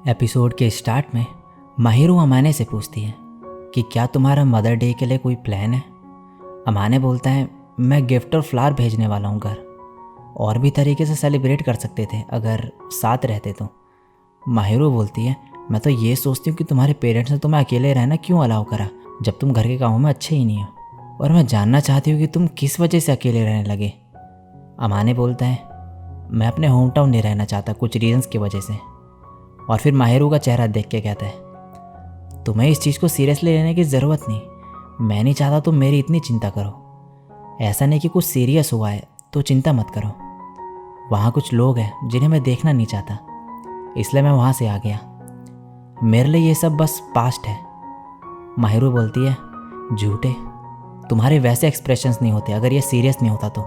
Episode के start में Mahiru अमाने से पूछती है कि क्या तुम्हारा मदर डे के लिए कोई प्लान है। अमाने बोलता है मैं गिफ्ट और फ्लावर भेजने वाला हूँ घर, और भी तरीके से सेलिब्रेट कर सकते थे अगर साथ रहते तो। माहिरू बोलती है मैं तो ये सोचती हूँ कि तुम्हारे पेरेंट्स ने तुम्हें अकेले रहना क्यों अलाउ करा जब तुम घर के कामों में अच्छे ही नहीं हो, और मैं जानना चाहती हूँ कि तुम किस वजह से अकेले रहने लगे। अमाने बोलता है मैं अपने होम टाउन नहीं रहना चाहता कुछ रीजंस की वजह से। और फिर माहिरू का चेहरा देख के कहता है तुम्हें इस चीज़ को सीरियसली लेने की ज़रूरत नहीं, मैं नहीं चाहता तुम मेरी इतनी चिंता करो। ऐसा नहीं कि कुछ सीरियस हुआ है तो चिंता मत करो। वहाँ कुछ लोग हैं जिन्हें मैं देखना नहीं चाहता, इसलिए मैं वहाँ से आ गया। मेरे लिए ये सब बस पास्ट है। माहिरू बोलती है झूठे, तुम्हारे वैसे एक्सप्रेशंस नहीं होते अगर ये सीरियस नहीं होता तो।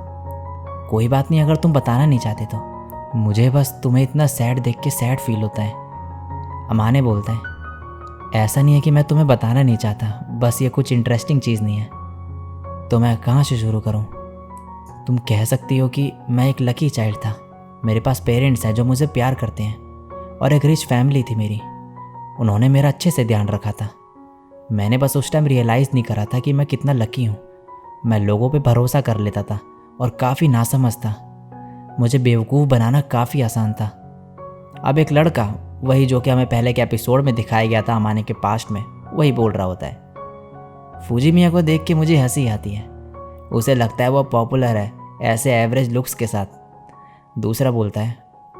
कोई बात नहीं अगर तुम बताना नहीं चाहते तो, मुझे बस तुम्हें इतना सैड देख के सैड फील होता है। अमाने बोलता है ऐसा नहीं है कि मैं तुम्हें बताना नहीं चाहता, बस ये कुछ इंटरेस्टिंग चीज़ नहीं है। तो मैं कहाँ से शुरू करूँ? तुम कह सकती हो कि मैं एक लकी चाइल्ड था, मेरे पास पेरेंट्स हैं जो मुझे प्यार करते हैं, और एक रिच फैमिली थी मेरी, उन्होंने मेरा अच्छे से ध्यान रखा था। मैंने बस उस टाइम रियलाइज़ नहीं करा था कि मैं कितना लकी हूँ। मैं लोगों पे भरोसा कर लेता था और काफ़ी नासमझ था। मुझे बेवकूफ़ बनाना काफ़ी आसान था। अब एक लड़का, वही जो कि हमें पहले के एपिसोड में दिखाया गया था अमाने के पास्ट में, वही बोल रहा होता है। फूजी मियाँ को देख के मुझे हंसी आती है। उसे लगता है वो पॉपुलर है ऐसे एवरेज लुक्स के साथ। दूसरा बोलता है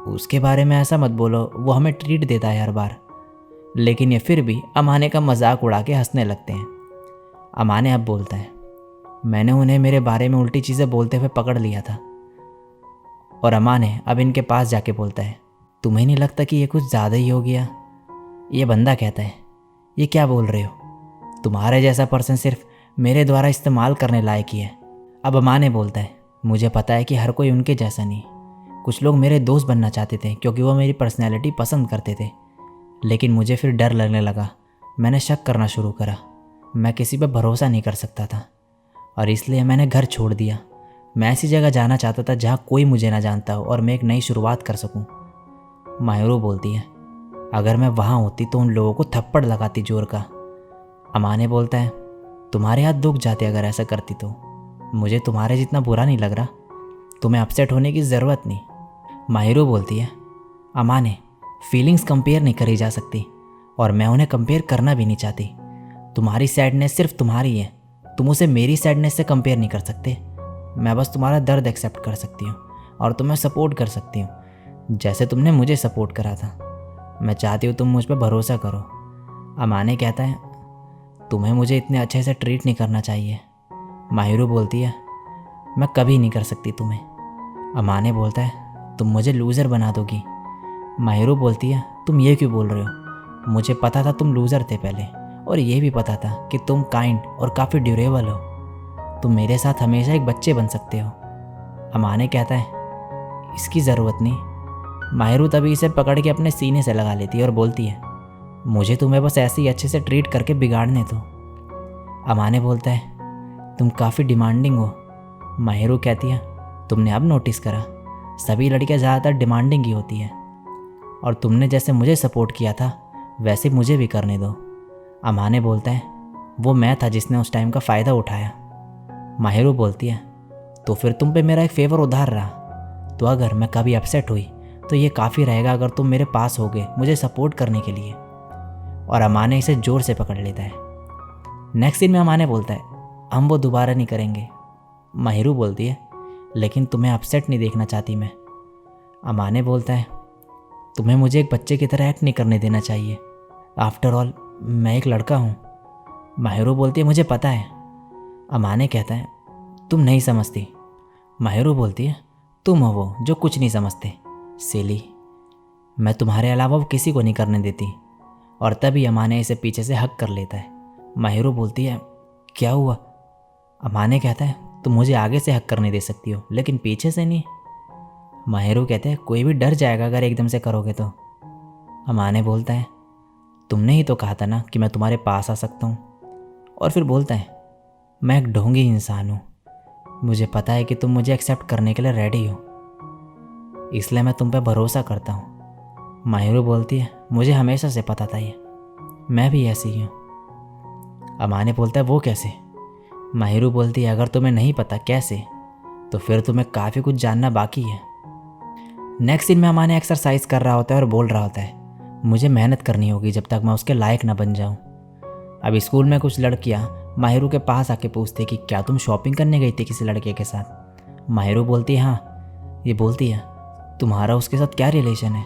उसके बारे में ऐसा मत बोलो, वो हमें ट्रीट देता है हर बार। लेकिन ये फिर भी अमाने का मजाक उड़ा के हंसने लगते हैं। अमाने अब बोलता है मैंने उन्हें मेरे बारे में उल्टी चीज़ें बोलते हुए पकड़ लिया था। और अमाने अब इनके पास जाके बोलता है तुम्हें नहीं लगता कि ये कुछ ज़्यादा ही हो गया? ये बंदा कहता है ये क्या बोल रहे हो, तुम्हारे जैसा पर्सन सिर्फ मेरे द्वारा इस्तेमाल करने लायक ही है। अब अमाने बोलता है मुझे पता है कि हर कोई उनके जैसा नहीं, कुछ लोग मेरे दोस्त बनना चाहते थे क्योंकि वो मेरी पर्सनैलिटी पसंद करते थे, लेकिन मुझे फिर डर लगने लगा। मैंने शक करना शुरू करा, मैं किसी पर भरोसा नहीं कर सकता था, और इसलिए मैंने घर छोड़ दिया। मैं ऐसी जगह जाना चाहता था जहाँ कोई मुझे ना जानता हो और मैं एक नई शुरुआत कर सकूं। माहिरू बोलती है अगर मैं वहाँ होती तो उन लोगों को थप्पड़ लगाती जोर का। अमाने बोलता है तुम्हारे हाथ दुख जाते अगर ऐसा करती तो। मुझे तुम्हारे जितना बुरा नहीं लग रहा, तुम्हें अपसेट होने की ज़रूरत नहीं। माहिरू बोलती है अमाने फीलिंग्स कंपेयर नहीं करी जा सकती, और मैं उन्हें कंपेयर करना भी नहीं चाहती। तुम्हारी सैडनेस सिर्फ तुम्हारी है, तुम उसे मेरी सैडनेस से कंपेयर नहीं कर सकते। मैं बस तुम्हारा दर्द एक्सेप्ट कर सकती हूँ और तुम्हें सपोर्ट कर सकती हूँ जैसे तुमने मुझे सपोर्ट करा था। मैं चाहती हूँ तुम मुझ पर भरोसा करो। अमाने कहता है तुम्हें मुझे इतने अच्छे से ट्रीट नहीं करना चाहिए। माहिरू बोलती है मैं कभी नहीं कर सकती तुम्हें। अमाने बोलता है तुम मुझे लूज़र बना दोगी। माहिरू बोलती है तुम ये क्यों बोल रहे हो, मुझे पता था तुम लूज़र थे पहले, और ये भी पता था कि तुम काइंड और काफ़ी ड्यूरेबल हो। तुम मेरे साथ हमेशा एक बच्चे बन सकते हो। अमाने कहता है इसकी ज़रूरत नहीं। माहिरू तभी इसे पकड़ के अपने सीने से लगा लेती है और बोलती है मुझे तुम्हें बस ऐसे ही अच्छे से ट्रीट करके बिगाड़ने दो। अमाने बोलता है तुम काफ़ी डिमांडिंग हो। माहिरू कहती है तुमने अब नोटिस करा, सभी लड़कियां ज़्यादातर डिमांडिंग ही होती हैं, और तुमने जैसे मुझे सपोर्ट किया था वैसे मुझे भी करने दो। अमाने बोलता है वो मैं था जिसने उस टाइम का फ़ायदा उठाया। माहिरू बोलती है तो फिर तुम पे मेरा एक फेवर उधार रहा, तो अगर मैं कभी अपसेट हुई तो ये काफ़ी रहेगा अगर तुम मेरे पास होगे मुझे सपोर्ट करने के लिए। और अमाने इसे ज़ोर से पकड़ लेता है। नेक्स्ट सीन में अमाने बोलता है हम वो दोबारा नहीं करेंगे। माहिरू बोलती है लेकिन तुम्हें अपसेट नहीं देखना चाहती मैं। अमाने बोलता है तुम्हें मुझे एक बच्चे की तरह एक्ट नहीं करने देना चाहिए, आफ्टर ऑल मैं एक लड़का हूँ। माहिरू बोलती है मुझे पता है। अमाने कहता है तुम नहीं समझती। माहिरू बोलती है तुम हो वो जो कुछ नहीं समझते, सिली। मैं तुम्हारे अलावा वो किसी को नहीं करने देती। और तभी अमाने इसे पीछे से हक कर लेता है। माहिरू बोलती है क्या हुआ? अमाने कहता है तुम मुझे आगे से हक करने दे सकती हो लेकिन पीछे से नहीं। माहिरो कहते हैं कोई भी डर जाएगा अगर एकदम से करोगे तो। अमाने बोलता है तुमने ही तो कहा था ना कि मैं तुम्हारे पास आ सकता हूँ। और फिर बोलता है मैं एक ढोंगी इंसान हूँ, मुझे पता है कि तुम मुझे एक्सेप्ट करने के लिए रेडी हो, इसलिए मैं तुम पे भरोसा करता हूँ। माहिरो बोलती है मुझे हमेशा से पता था ये, मैं भी ऐसी ही हूँ। अमाने बोलता है वो कैसे। माहिरो बोलती है अगर तुम्हें नहीं पता कैसे तो फिर तुम्हें काफ़ी कुछ जानना बाकी है। नेक्स्ट सीन में अमाने एक्सरसाइज कर रहा होता है और बोल रहा होता है मुझे मेहनत करनी होगी जब तक मैं उसके लायक ना बन जाऊँ। अब स्कूल में कुछ लड़कियाँ माहिरो के पास आके पूछती कि क्या तुम शॉपिंग करने गई थी किसी लड़के के साथ। माहिरो बोलती है हाँ। ये बोलती है तुम्हारा उसके साथ क्या रिलेशन है।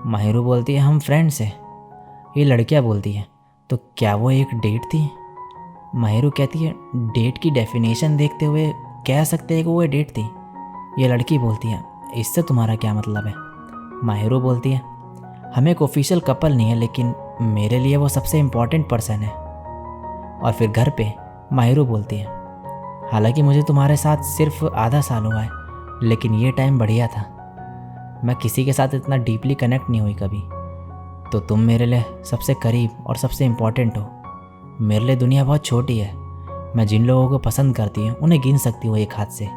माहिरो बोलती है हम फ्रेंड्स हैं। ये लड़कियाँ बोलती है तो क्या वो एक डेट थी। माहिरो कहती है डेट की डेफिनेशन देखते हुए कह सकते हैं कि वो डेट थी। ये लड़की बोलती है इससे तुम्हारा क्या मतलब है। माहिरो बोलती है हम एक ऑफिशियल कपल नहीं है लेकिन मेरे लिए वो सबसे इम्पॉर्टेंट पर्सन है। और फिर घर पे माहिरो बोलती है हालांकि मुझे तुम्हारे साथ सिर्फ आधा साल हुआ है लेकिन ये टाइम बढ़िया था, मैं किसी के साथ इतना डीपली कनेक्ट नहीं हुई कभी, तो तुम मेरे लिए सबसे करीब और सबसे इम्पॉर्टेंट हो। मेरे लिए दुनिया बहुत छोटी है, मैं जिन लोगों को पसंद करती हूँ उन्हें गिन सकती हूँ एक हाथ से,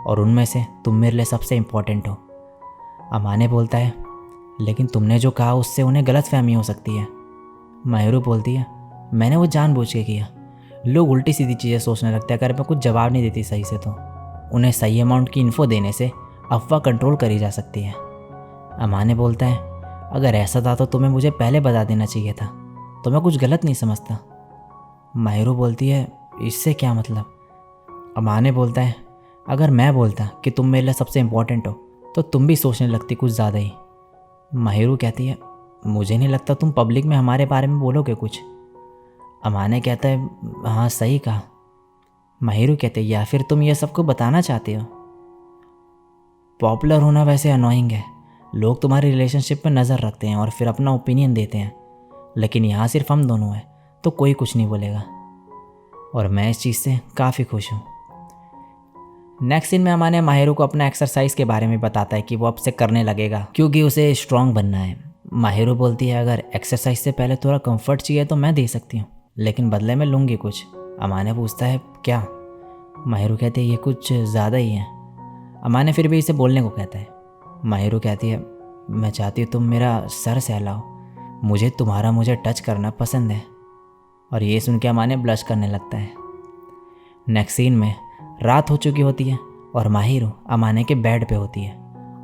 और उनमें से तुम मेरे लिए सबसे इम्पॉर्टेंट हो। अमाने बोलता है लेकिन तुमने जो कहा उससे उन्हें गलतफहमी हो सकती है। माहिरो बोलती है मैंने वो जानबूझ के किया, लोग उल्टी सीधी चीज़ें सोचने लगते हैं अगर मैं कुछ जवाब नहीं देती सही से तो उन्हें सही अमाउंट की इन्फो देने से अफवाह कंट्रोल करी जा सकती है। अमाने बोलता है अगर ऐसा था तो तुम्हें मुझे पहले बता देना चाहिए था, तो मैं कुछ गलत नहीं समझता। माहिरो बोलती है इससे क्या मतलब। अमाने बोलता है अगर मैं बोलता कि तुम मेरे लिए सबसे इम्पोर्टेंट हो तो तुम भी सोचने लगती कुछ ज़्यादा ही। माहिरो कहती है मुझे नहीं लगता तुम पब्लिक में हमारे बारे में बोलोगे कुछ। अमाने कहता है हाँ सही कहा। माहिरो कहते या फिर तुम ये सबको बताना चाहते हो। पॉपुलर होना वैसे अनोइंग है, लोग तुम्हारी रिलेशनशिप पे नज़र रखते हैं और फिर अपना ओपिनियन देते हैं, लेकिन यहाँ सिर्फ हम दोनों हैं तो कोई कुछ नहीं बोलेगा, और मैं इस चीज़ से काफ़ी खुश हूँ। नेक्स्ट सीन में अमाने माहिरो को अपना एक्सरसाइज के बारे में बताता है कि वो अब से करने लगेगा क्योंकि उसे स्ट्रांग बनना है। माहिरो बोलती है अगर एक्सरसाइज से पहले थोड़ा कंफर्ट चाहिए तो मैं दे सकती हूँ, लेकिन बदले में लूँगी कुछ। अमाने पूछता है क्या। माहिरो कहती है ये कुछ ज़्यादा ही है। अमाने फिर भी इसे बोलने को कहता है। माहिरो कहती है मैं चाहती हूँ तुम मेरा सर सहलाओ, मुझे टच करना पसंद है। और ये सुन के अमाने ब्लश करने लगता है। नेक्स्ट सीन में रात हो चुकी होती है और माहिरो अमाने के बेड पे होती है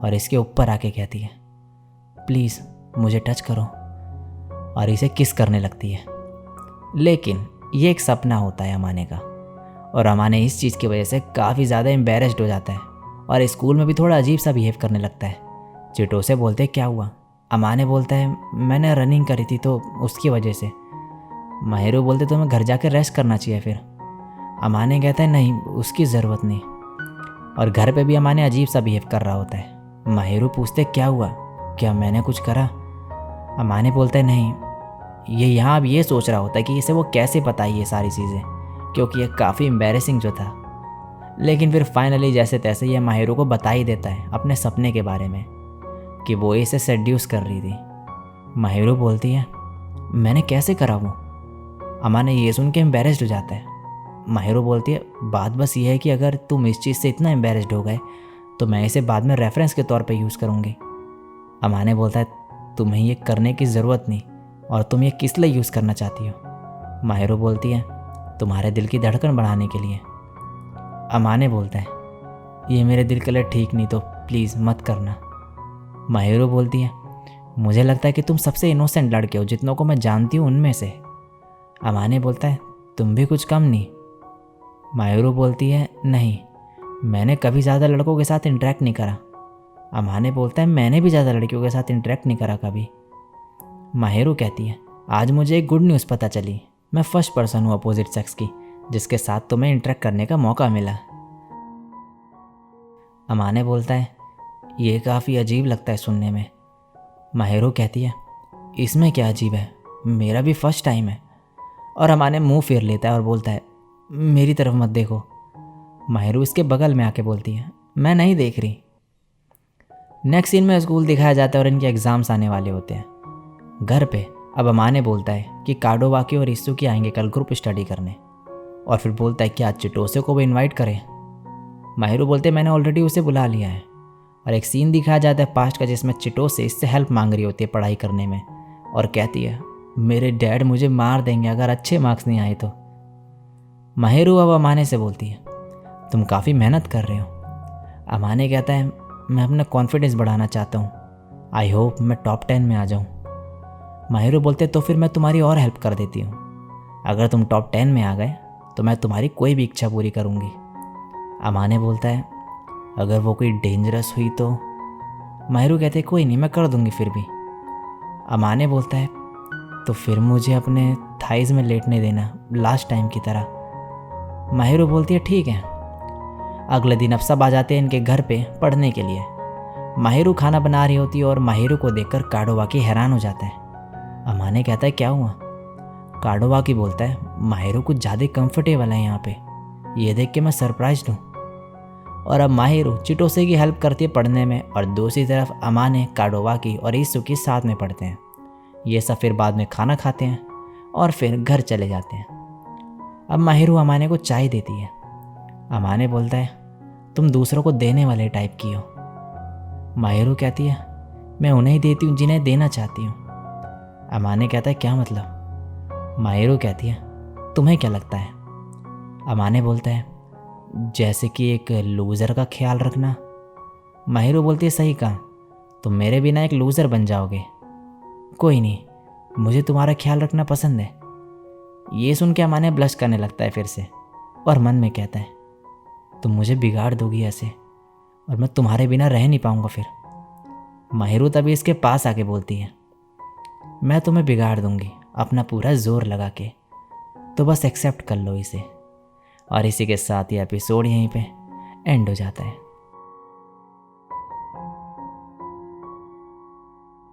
और इसके ऊपर आके कहती है प्लीज़ मुझे टच करो, और इसे किस करने लगती है। लेकिन ये एक सपना होता है अमाने का, और अमाने इस चीज़ की वजह से काफ़ी ज़्यादा एम्बेरस्ड हो जाता है और स्कूल में भी थोड़ा अजीब सा बिहेव करने लगता है। चिटो से बोलते क्या हुआ। अमाने बोलता है मैंने रनिंग करी थी तो उसकी वजह से। माहिरो बोलते तुम्हें घर जाकर रेस्ट करना चाहिए फिर। अमाने कहता है नहीं उसकी ज़रूरत नहीं, और घर पे भी अमाने अजीब सा बिहेव कर रहा होता है। माहिरो पूछते क्या हुआ, क्या मैंने कुछ करा। अमाने बोलता है नहीं, ये यहाँ अब ये सोच रहा होता है कि इसे वो कैसे बताई ये सारी चीज़ें, क्योंकि ये काफ़ी एम्बेरसिंग जो था। लेकिन फिर फाइनली जैसे तैसे ये माहिरो को बता ही देता है अपने सपने के बारे में कि वो इसे सेड्यूस कर रही थी। माहिरो बोलती है मैंने कैसे करा वो। अमाने ये सुन के एम्बेरस्ड हो जाता है। माहिरो बोलती है बात बस ये है कि अगर तुम इस चीज़ से इतना एम्बेरस्ड हो गए तो मैं इसे बाद में रेफरेंस के तौर पे यूज़ करूँगी। अमाने बोलता है तुम्हें ये करने की ज़रूरत नहीं, और तुम ये किस लिए यूज़ करना चाहती हो। माहिरो बोलती है तुम्हारे दिल की धड़कन बढ़ाने के लिए। अमाने बोलता है ये मेरे दिल के लिए ठीक नहीं, तो प्लीज़ मत करना। माहिरो बोलती है मुझे लगता है कि तुम सबसे इनोसेंट लड़के हो जितनों को मैं जानती हूँ उनमें से। अमाने बोलता है तुम भी कुछ कम नहीं। माहिरो बोलती है नहीं, मैंने कभी ज़्यादा लड़कों के साथ इंटरेक्ट नहीं करा। अमाने बोलता है मैंने भी ज़्यादा लड़कियों के साथ इंटरेक्ट नहीं करा कभी। माहिरो कहती है आज मुझे एक गुड न्यूज़ पता चली, मैं फर्स्ट पर्सन हूँ अपोजिट सेक्स की जिसके साथ तुम्हें इंटरेक्ट करने का मौका मिला। अमाने बोलता है ये काफ़ी अजीब लगता है सुनने में। माहिरो कहती है इसमें क्या अजीब है, मेरा भी फर्स्ट टाइम है। और अमाने मुंह फेर लेता है और बोलता है मेरी तरफ मत देखो। माहिरू इसके बगल में आके बोलती है, मैं नहीं देख रही। नेक्स्ट सीन में स्कूल दिखाया जाता है और इनके एग्ज़ाम्स आने वाले होते हैं। घर पे अब अमाने बोलता है कि काडोवाकी और इत्सुकी आएंगे कल ग्रुप स्टडी करने, और फिर बोलता है क्या चिटोसे को भी इनवाइट करें। माहिरू बोलते मैंने ऑलरेडी उसे बुला लिया है। और एक सीन दिखाया जाता है पास्ट का जिसमें चिटोसे इससे हेल्प मांग रही होती है पढ़ाई करने में, और कहती है मेरे डैड मुझे मार देंगे अगर अच्छे मार्क्स नहीं आए तो। माहिरू अब अमाने से बोलती है तुम काफ़ी मेहनत कर रहे हो। अमाने कहता है मैं अपना कॉन्फिडेंस बढ़ाना चाहता हूँ, आई होप मैं टॉप 10 में आ जाऊँ। माहिरू बोलते तो फिर मैं तुम्हारी और हेल्प कर देती हूँ, अगर तुम टॉप 10 में आ गए तो मैं तुम्हारी कोई भी इच्छा पूरी करूँगी। अमाने बोलता है अगर वो कोई डेंजरस हुई तो। माहिरू कहते कोई नहीं मैं कर दूँगी फिर भी। अमाने बोलता है तो फिर मुझे अपने थाइज़ में लेटने देना लास्ट टाइम की तरह। माहिरू बोलती है ठीक है। अगले दिन अब सब आ जाते हैं इनके घर पे पढ़ने के लिए। माहिरू खाना बना रही होती है और माहिरू को देखकर काडोवाकी हैरान हो जाता है। अमाने कहता है क्या हुआ। काडोवाकी बोलता है माहिरू कुछ ज़्यादा कंफर्टेबल है यहाँ पे, ये देख के मैं सरप्राइज्ड हूँ। और अब माहिरू चिटोसे की हेल्प करती है पढ़ने में, और दूसरी तरफ अमाने काडोवाकी और इत्सुकी साथ में पढ़ते हैं। ये सब फिर बाद में खाना खाते हैं और फिर घर चले जाते हैं। अब माहिरू अमाने को चाय देती है। अमाने बोलता है तुम दूसरों को देने वाले टाइप की हो। माहिरू कहती है मैं उन्हें ही देती हूँ जिन्हें देना चाहती हूँ। अमाने कहता है क्या मतलब। माहिरू कहती है तुम्हें क्या लगता है। अमाने बोलता है जैसे कि एक लूज़र का ख्याल रखना। माहिरू बोलती है सही कहा, तुम मेरे बिना एक लूज़र बन जाओगे। कोई नहीं, मुझे तुम्हारा ख्याल रखना पसंद है। ये सुन के अमाने ब्लश करने लगता है फिर से, और मन में कहता है तुम मुझे बिगाड़ दोगी ऐसे, और मैं तुम्हारे बिना रह नहीं पाऊंगा फिर। माहिरू तभी इसके पास आके बोलती है मैं तुम्हें बिगाड़ दूंगी अपना पूरा जोर लगा के, तो बस एक्सेप्ट कर लो इसे। और इसी के साथ ये एपिसोड यहीं पे एंड हो जाता है।